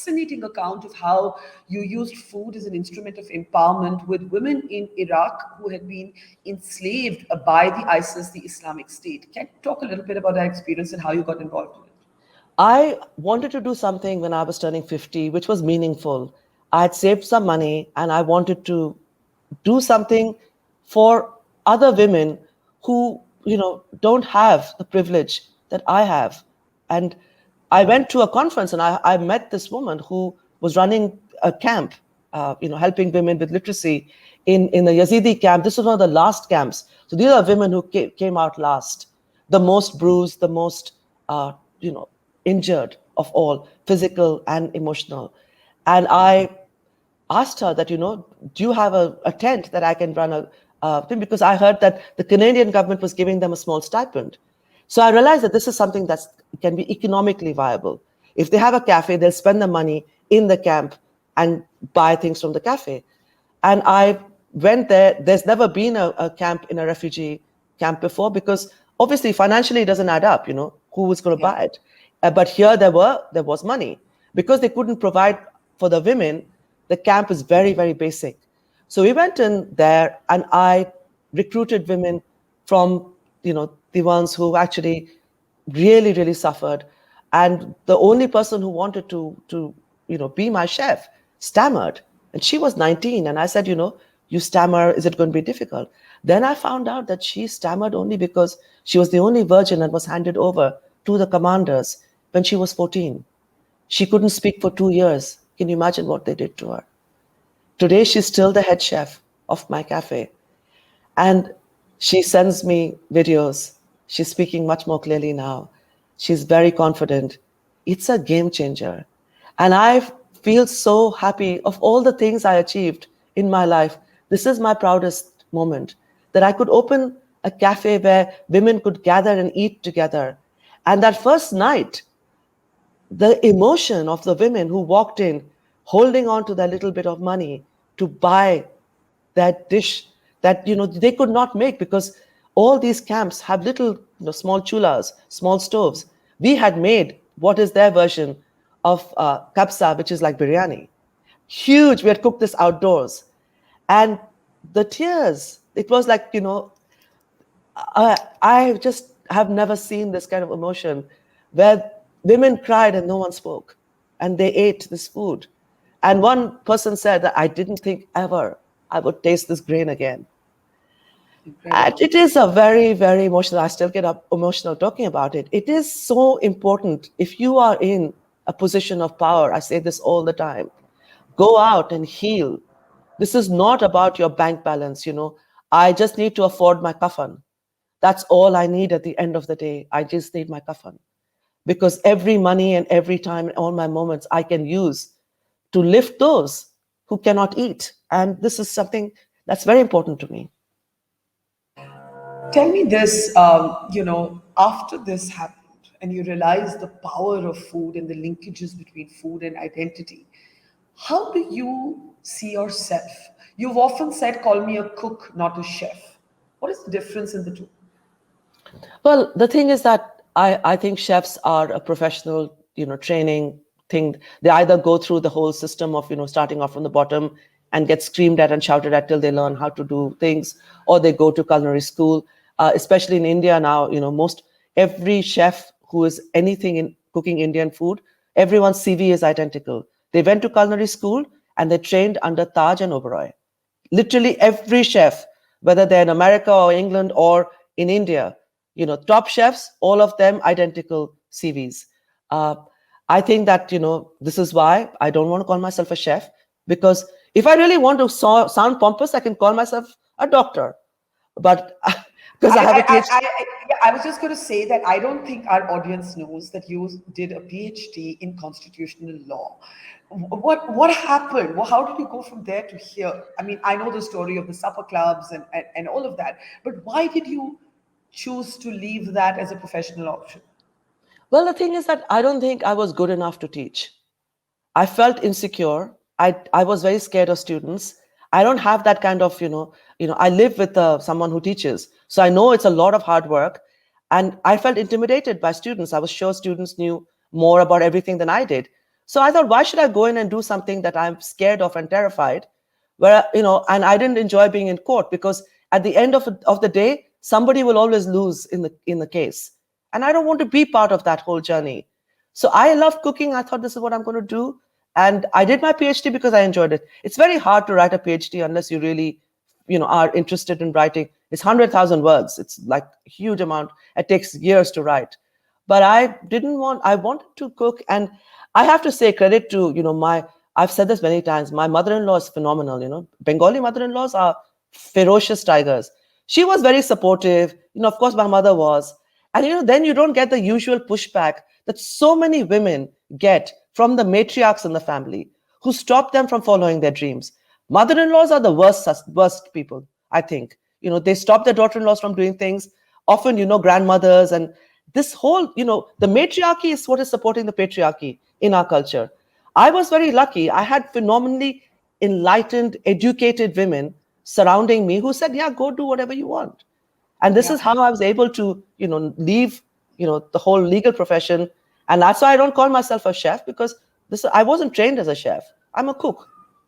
fascinating account of how you used food as an instrument of empowerment with women in Iraq who had been enslaved by the ISIS, the Islamic State. Can you talk a little bit about that experience and how you got involved in it? I wanted to do something when I was turning 50, which was meaningful. I had saved some money and I wanted to do something for other women who, don't have the privilege that I have. And I went to a conference and I met this woman who was running a camp, helping women with literacy in the Yazidi camp. This was one of the last camps. So these are women who came out last, the most bruised, the most, uh, you know, injured of all, physical and emotional. And I asked her that, do you have a tent that I can run a thing? Because I heard that the Canadian government was giving them a small stipend. So I realized that this is something that can be economically viable. If they have a cafe, they'll spend the money in the camp and buy things from the cafe. And I went there. There's never been a camp in a refugee camp before because obviously financially it doesn't add up, who was going to buy it. But here there was money. Because they couldn't provide for the women, the camp is very, very basic. So we went in there and I recruited women from, the ones who actually really, really suffered. And the only person who wanted to be my chef stammered. And she was 19. And I said, you stammer, is it going to be difficult? Then I found out that she stammered only because she was the only virgin that was handed over to the commanders when she was 14. She couldn't speak for 2 years. Can you imagine what they did to her? Today, she's still the head chef of my cafe. And she sends me videos. She's speaking much more clearly now. She's very confident. It's a game changer. And I feel so happy of all the things I achieved in my life. This is my proudest moment, that I could open a cafe where women could gather and eat together. And that first night, the emotion of the women who walked in, holding on to their little bit of money to buy that dish that they could not make because all these camps have little small chulas, small stoves. We had made what is their version of kapsa, which is like biryani. Huge. We had cooked this outdoors. And the tears, it was like, I just have never seen this kind of emotion where women cried and no one spoke. And they ate this food. And one person said that I didn't think ever I would taste this grain again. And it is a very, very emotional. I still get emotional talking about it. It is so important. If you are in a position of power, I say this all the time, go out and heal. This is not about your bank balance. I just need to afford my kafan. That's all I need at the end of the day. I just need my kafan. Because every money and every time and all my moments I can use to lift those who cannot eat. And this is something that's very important to me. Tell me this, after this happened and you realized the power of food and the linkages between food and identity, how do you see yourself? You've often said, call me a cook, not a chef. What is the difference in the two? Well, the thing is that I think chefs are a professional, training thing. They either go through the whole system of, starting off from the bottom and get screamed at and shouted at till they learn how to do things, or they go to culinary school. Especially in India now, every chef who is anything in cooking Indian food, everyone's CV is identical. They went to culinary school and they trained under Taj and Oberoi. Literally every chef, whether they're in America or England or in India, top chefs, all of them identical CVs. I think that, this is why I don't want to call myself a chef, because if I really want to sound pompous, I can call myself a doctor. But because I have a PhD. I was just going to say that I don't think our audience knows that you did a PhD in constitutional law. What happened? Well, how did you go from there to here? I mean, I know the story of the supper clubs and all of that, but why did you choose to leave that as a professional option? Well, the thing is that I don't think I was good enough to teach. I felt insecure. I was very scared of students. I don't have that kind of, I live with someone who teaches. So I know it's a lot of hard work. And I felt intimidated by students. I was sure students knew more about everything than I did. So I thought, why should I go in and do something that I'm scared of and terrified? Where, and I didn't enjoy being in court because at the end of the day, somebody will always lose in the case. And I don't want to be part of that whole journey. So I love cooking. I thought this is what I'm going to do. And I did my PhD because I enjoyed it. It's very hard to write a PhD unless you really, are interested in writing. It's 100,000 words. It's like a huge amount. It takes years to write. But I wanted to cook. And I have to say credit to, I've said this many times. My mother-in-law is phenomenal. Bengali mother-in-laws are ferocious tigers. She was very supportive. Of course, my mother was. And, then you don't get the usual pushback that so many women get from the matriarchs in the family who stop them from following their dreams. Mother-in-laws are the worst people, I think. They stop their daughter-in-laws from doing things. Often, grandmothers and this whole, the matriarchy is what is supporting the patriarchy in our culture. I was very lucky. I had phenomenally enlightened, educated women surrounding me who said, yeah, go do whatever you want. And this Yeah. is how I was able to, leave, the whole legal profession. And that's why I don't call myself a chef, because I wasn't trained as a chef. I'm a cook.